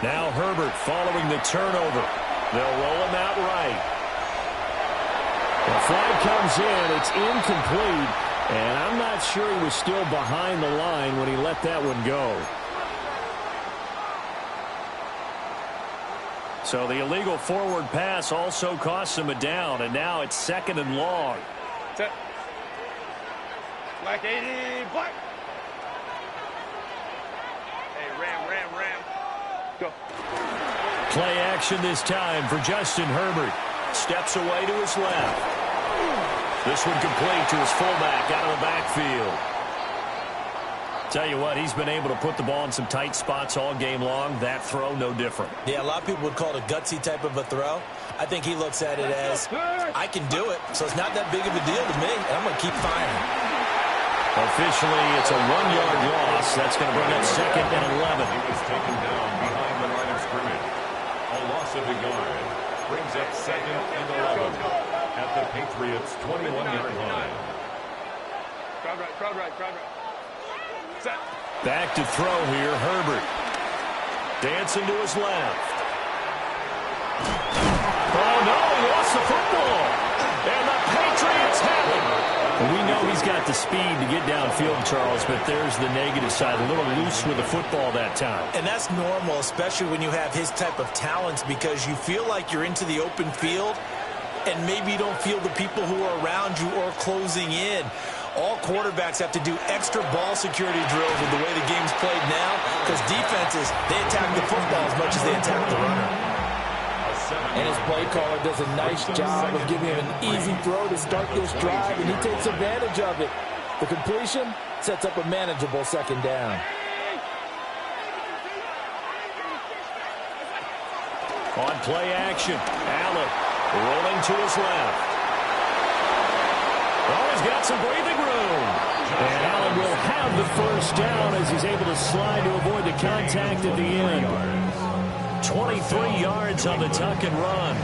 Now Herbert following the turnover. They'll roll him out right. The flag comes in. It's incomplete, and I'm not sure he was still behind the line when he let that one go. So the illegal forward pass also costs him a down, and now it's 2nd and long. Set. Black 80, black. Hey, ram. Go. Play action this time for Justin Herbert. Steps away to his left. This one complete to his fullback out of the backfield. Tell you what, he's been able to put the ball in some tight spots all game long. That throw, no different. Yeah, a lot of people would call it a gutsy type of a throw. I think he looks at it as, I can do it, so it's not that big of a deal to me, and I'm going to keep firing. Officially, it's a 1-yard loss. That's going to bring up 2nd and 11. He was taken down behind the line of scrimmage. A loss of a yard brings up 2nd and 11 at the Patriots' 21-yard line. Crowd right. Set. Back to throw here, Herbert. Dancing to his left. Oh, no, he lost the football. And the Patriots have it. And we know he's got the speed to get downfield, Charles, but there's the negative side. A little loose with the football that time. And that's normal, especially when you have his type of talents, because you feel like you're into the open field, and maybe you don't feel the people who are around you or closing in. All quarterbacks have to do extra ball security drills with the way the game's played now, because defenses, they attack the football as much as they attack the runner. And his play caller does a nice job of giving him an easy throw to start this drive, and he takes advantage of it. The completion sets up a manageable 2nd down. On play action, Allen rolling to his left. Oh, he's got some breathing room. And Allen will have the 1st down as he's able to slide to avoid the contact at the end. 23 yards on the tuck and run.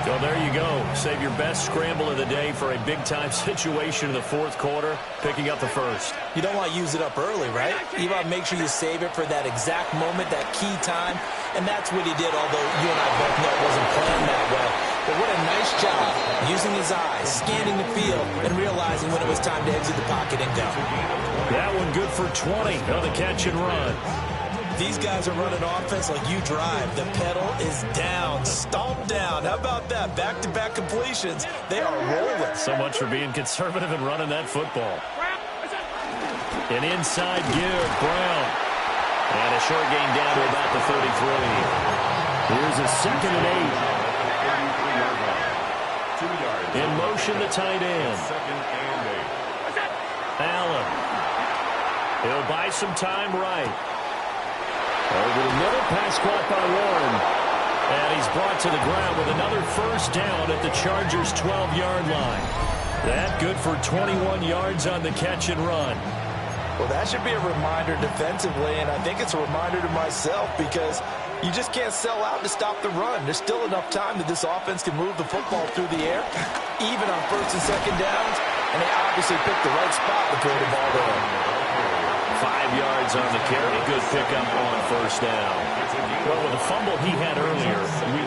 So there you go. Save your best scramble of the day for a big-time situation in the 4th quarter, picking up the 1st. You don't want to use it up early, right? You want to make sure you save it for that exact moment, that key time, and that's what he did, although you and I both know it wasn't planned that way. But what a nice job using his eyes, scanning the field, and realizing when it was time to exit the pocket and go. That one good for 20 on the catch and run. These guys are running offense like you drive. The pedal is down, stomped down. How about that? Back-to-back completions. They are rolling. So much for being conservative and running that football. An inside give, Brown. And a short gain down to about the 33. Here's a 2nd and 8. In motion, the tight end. 2nd and 8. Allen. He'll buy some time right. Over the middle, pass caught by Warren. And he's brought to the ground with another 1st down at the Chargers' 12-yard line. That good for 21 yards on the catch and run. Well, that should be a reminder defensively, and I think it's a reminder to myself, because you just can't sell out to stop the run. There's still enough time that this offense can move the football through the air, even on 1st and 2nd downs, and they obviously picked the right spot to throw the ball there. 5 yards on the carry. Good pickup on 1st down. Well, with the fumble he had earlier,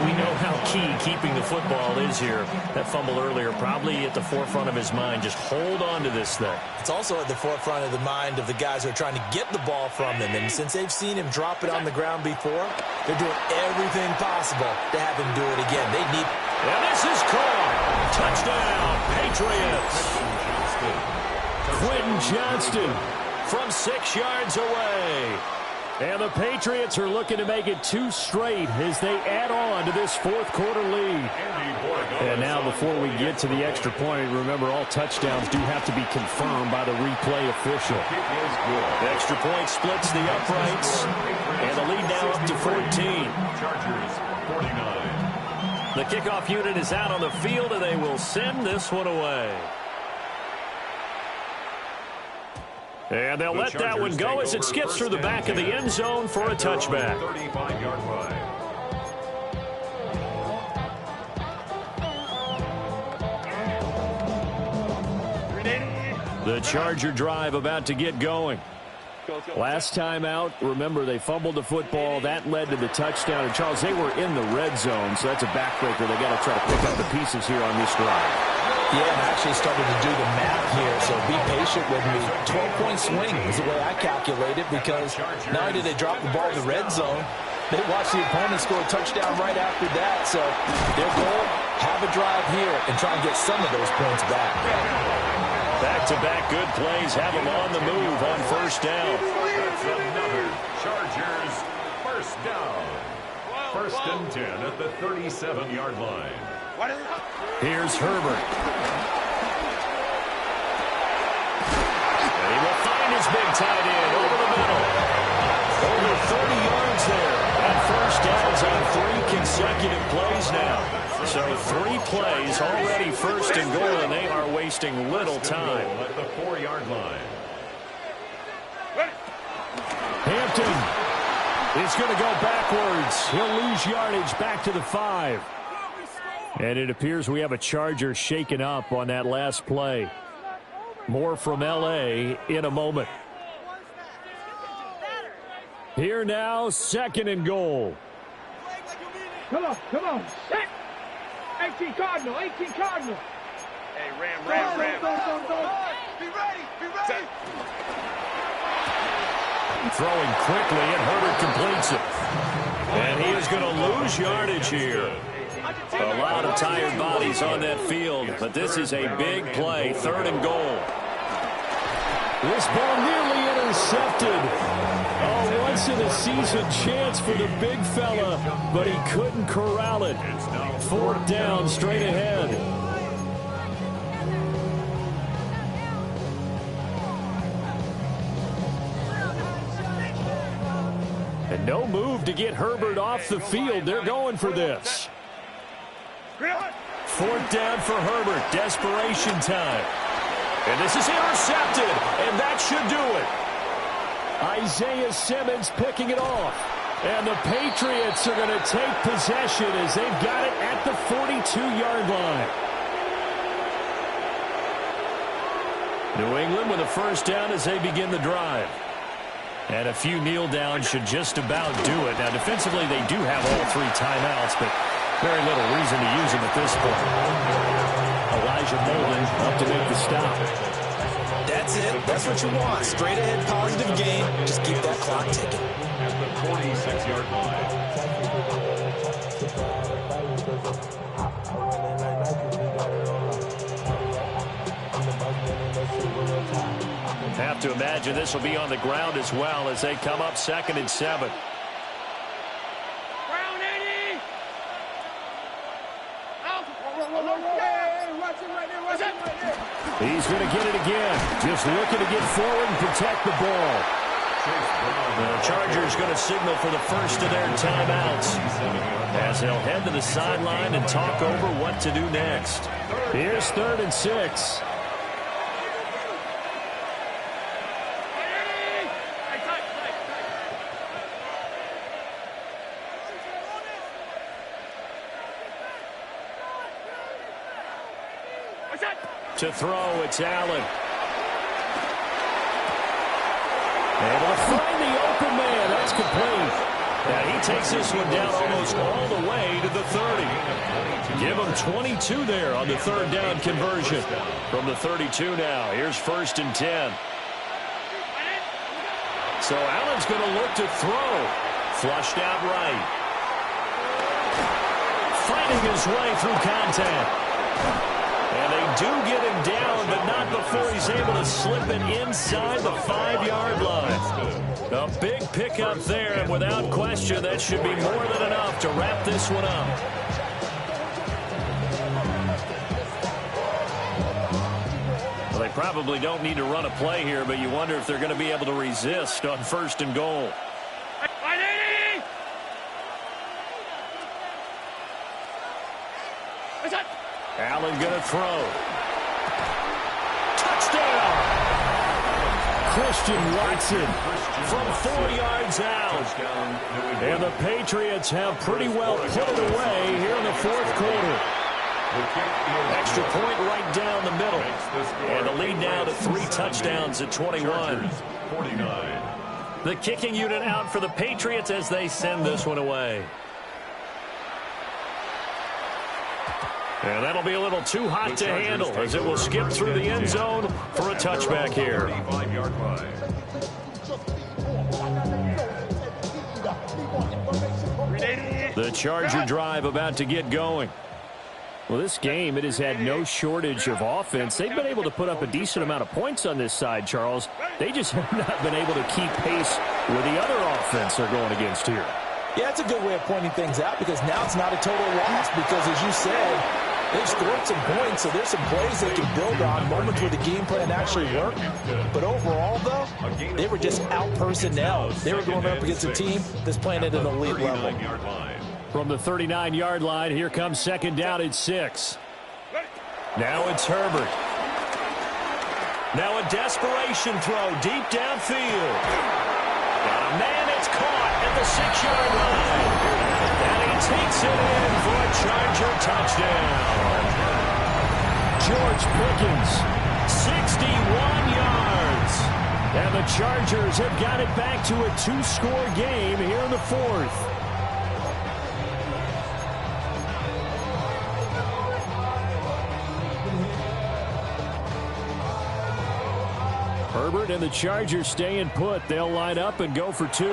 we know how key keeping the football is here. That fumble earlier probably at the forefront of his mind. Just hold on to this thing. It's also at the forefront of the mind of the guys who are trying to get the ball from him. And since they've seen him drop it on the ground before, they're doing everything possible to have him do it again. They need... And this is caught. Touchdown, Patriots. Quentin Johnston from 6 yards away. And the Patriots are looking to make it 2 straight as they add on to this 4th quarter lead. And now before we get to the extra point, remember all touchdowns do have to be confirmed by the replay official. The extra point splits the uprights, and the lead now up to 14. Chargers 49. The kickoff unit is out on the field, and they will send this one away. And they'll let that one go as it skips through the back of the end zone for a touchback. 35-yard line. The Charger drive about to get going. Last time out, remember, they fumbled the football. That led to the touchdown. And, Charles, they were in the red zone, so that's a backbreaker. They got to try to pick up the pieces here on this drive. Yeah, and I actually started to do the math here, so be patient with me. 12-point swing is the way I calculate it, because not only did they drop the ball in the red zone, they watched the opponent score a touchdown right after that. So their goal, have a drive here and try and get some of those points back. Back-to-back good plays have them on the move on first down. That's another Chargers first down. First and 10 at the 37-yard line. Here's Herbert. And he will find his big tight end over the middle. Over 30 yards there. And first downs on 3 consecutive plays now. So 3 plays already first and goal, and they are wasting little time. At the 4-yard line. Hampton is going to go backwards. He'll lose yardage back to the 5. And it appears we have a Charger shaken up on that last play. More from L.A. in a moment. Here now, 2nd and goal. Come on. Set. 18 Cardinal. Hey, Ram. Be ready. Throwing quickly, and Herbert completes it. And he is going to lose yardage here. A lot of tired bodies on that field, but this is a big play, 3rd and goal. This ball nearly intercepted. Oh, once-in-a-season chance for the big fella, but he couldn't corral it. 4th down, straight ahead. And no move to get Herbert off the field. They're going for this. 4th down for Herbert. Desperation time. And this is intercepted, and that should do it. Isaiah Simmons picking it off. And the Patriots are going to take possession as they've got it at the 42-yard line. New England with a first down as they begin the drive. And a few kneel downs should just about do it. Now, defensively, they do have all 3 timeouts, but very little reason to use them at this point. Elijah Molden up to make the stop. That's it. That's what you want. Straight ahead, positive game. Just keep that clock ticking. At the 46-yard line. Have to imagine this will be on the ground as well as they come up 2nd and 7. He's going to get it again. Just looking to get forward and protect the ball. The Chargers going to signal for the first of their timeouts as they'll head to the sideline and talk over what to do next. Here's 3rd and 6. To throw, it's Allen. Able to find the open man. That's complete. Now he takes this one down almost all the way to the 30. Give him 22 there on the 3rd down conversion. From the 32 now. Here's 1st and 10. So Allen's going to look to throw. Flushed out right. Fighting his way through contact. And they do get him down, but not before he's able to slip it inside the 5-yard line. A big pickup there, and without question, that should be more than enough to wrap this one up. Well, they probably don't need to run a play here, but you wonder if they're going to be able to resist on 1st and goal. Allen going to throw. Touchdown! Christian Watson from 4 yards out. And the Patriots have pretty well put it away here in the 4th quarter. Extra point right down the middle. And the lead now to 3 touchdowns at 21. 49. The kicking unit out for the Patriots as they send this one away. And that'll be a little too hot to handle as it will skip through the end zone for a touchback here. 35-yard line. The Charger drive about to get going. Well, this game, it has had no shortage of offense. They've been able to put up a decent amount of points on this side, Charles. They just have not been able to keep pace with the other offense they're going against here. Yeah, it's a good way of pointing things out because now it's not a total loss because, as you said, they've scored some points, so there's some plays they can build on, moments where the game plan actually worked. But overall, though, they were just out-personnel. They were going up against a team that's playing at an elite level. From the 39-yard line, here comes second down at 6. Now it's Herbert. Now a desperation throw deep downfield. Got a man, it's caught at the 6-yard line. And he takes it in for a Charger touchdown. George Pickens, 61 yards. And the Chargers have got it back to a 2-score game here in the 4th. Herbert and the Chargers staying put. They'll line up and go for 2.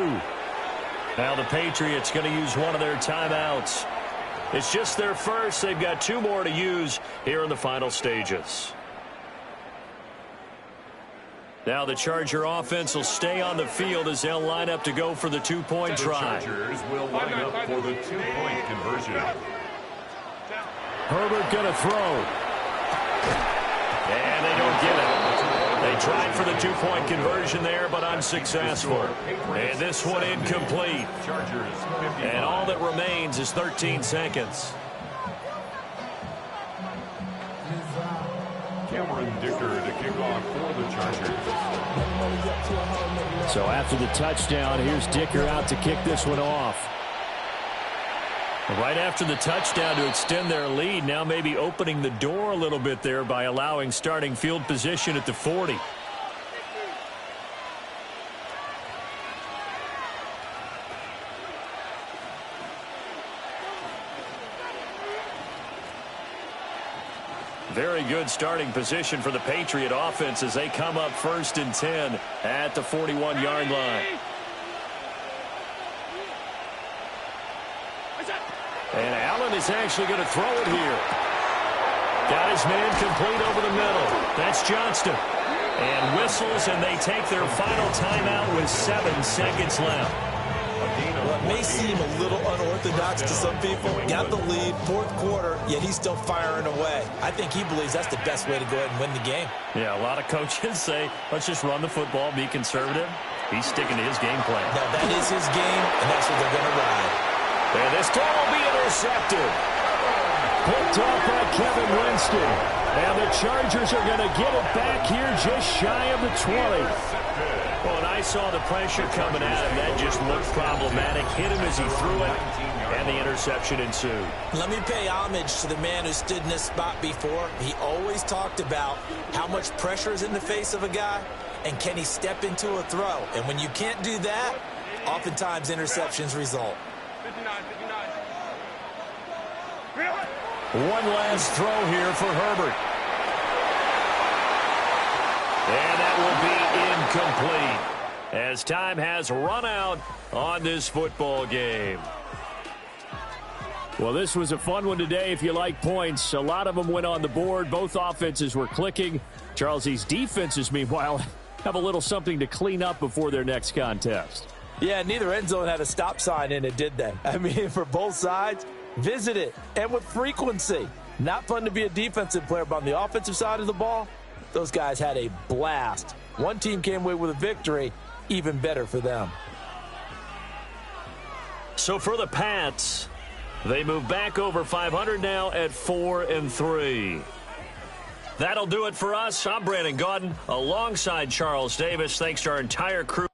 Now the Patriots going to use one of their timeouts. It's just their first. They've got 2 more to use here in the final stages. Now the Charger offense will stay on the field as they'll line up to go for the 2-point try. The Chargers will line up for the 2-point conversion. Herbert going to throw. And they don't get it. They tried for the 2-point conversion there, but unsuccessful. And this one incomplete. And all that remains is 13 seconds. Cameron Dicker to kick off for the Chargers. So after the touchdown, here's Dicker out to kick this one off. Right after the touchdown to extend their lead, now maybe opening the door a little bit there by allowing starting field position at the 40. Very good starting position for the Patriot offense as they come up 1st and 10 at the 41-yard line. And Allen is actually going to throw it here. Got his man complete over the middle. That's Johnston. And whistles, and they take their final timeout with 7 seconds left. Well, it may seem a little unorthodox to some people. Got the lead, 4th quarter, yet he's still firing away. I think he believes that's the best way to go ahead and win the game. Yeah, a lot of coaches say, let's just run the football, be conservative. He's sticking to his game plan. Now, that is his game, and that's what they're going to ride. And this throw will be intercepted. Picked off by Kevin Winston. And the Chargers are going to get it back here just shy of the 20. Well, and I saw the pressure coming at him. That just looked problematic. Hit him as he threw it, and the interception ensued. Let me pay homage to the man who stood in this spot before. He always talked about how much pressure is in the face of a guy, and can he step into a throw. And when you can't do that, oftentimes interceptions result. 59. One last throw here for Herbert. And that will be incomplete as time has run out on this football game. Well, this was a fun one today if you like points. A lot of them went on the board. Both offenses were clicking. Charles, these defenses, meanwhile, have a little something to clean up before their next contest. Yeah, neither end zone had a stop sign in it, did they? I mean, for both sides, visit it, and with frequency. Not fun to be a defensive player, but on the offensive side of the ball, those guys had a blast. One team came away with a victory, even better for them. So for the Pats, they move back over 500 now at 4-3. That'll do it for us. I'm Brandon Gaudin alongside Charles Davis. Thanks to our entire crew.